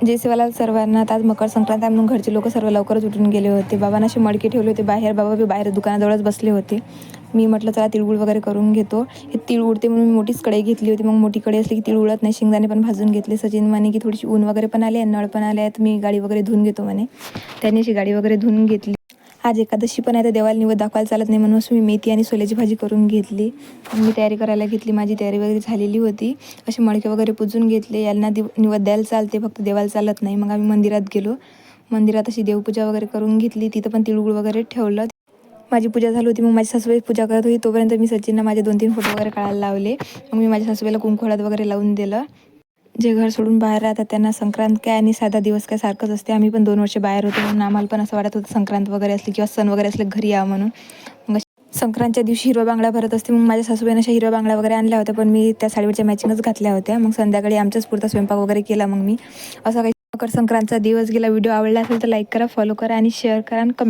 जय सेवालाल सर्वांना. आज मकर संक्रांत आहे म्हणून घरचे लोक सर्व लवकरच उठून गेले होते. बाबांना असे मडके ठेवले होते बाहेर. बाबा बी बाहेर दुकानाजवळच बसले होते. मी म्हटलं चला तिळगुळ वगैरे करून घेतो. हे तीळ उडते म्हणून मी मोठीच कढई घेतली होती. मग मोठी कढई असली की तीळ उडत नाही. शेंगदाणे पण भाजून घेतले. सचिन म्हणे की थोडीशी ऊन वगैरे पण आली आहे, नळ पण आले आहेत, मी गाडी वगैरे धुवून घेतो म्हणे. त्याने अशी गाडी वगैरे धुवून घेतली. आज एकादशी पण आहे तर देवाला निवेद दाखवायला चालत नाही म्हणून मी मेथी आणि सोल्याची भाजी करून घेतली. मी तयारी करायला घेतली. माझी तयारी वगैरे झालेली होती. असे मडके वगैरे पुजून घेतले. यांना निवेद द्यायला चालते, फक्त देवाला चालत नाही. मग आम्ही मंदिरात गेलो. मंदिरात अशी देवपूजा वगैरे करून घेतली. तिथं पण तिळगुळ वगैरे ठेवलं. माझी पूजा झाली होती. मग माझी सासूबाई पूजा करत होती. तोपर्यंत मी सचिनला माझे 2-3 फोटो वगैरे काढायला लावले. मग मी माझ्या सासूबाईला कुंकू हळद वगैरे लावून दिलं. जे घर सोडून बाहेर राहतात त्यांना संक्रांत काय आणि साधा दिवस काय सारखंच असते. आम्ही पण 2 वर्ष बाहेर होतो म्हणून आम्हाला पण असं वाटत होतं संक्रांत वगैरे असली किंवा सण वगैरे असले घरी यावं म्हणून. मग संक्रांतच्या दिवशी हिरवा बांगडा भरत असते. मग माझ्या सासूबाईने अशा हिरवा बांगडा वगैरे आणल्या होत्या, पण मी त्या साडीवरच्या मॅचिंगच घातल्या होत्या. मग संध्याकाळी आमच्याच पुरता स्वयंपाक वगैरे केला. मग मी असा काही मकर संक्रांतचा दिवस गेला. व्हिडिओ आवडला असेल तर लाईक करा, फॉलो करा आणि शेअर करा आणि कमेंट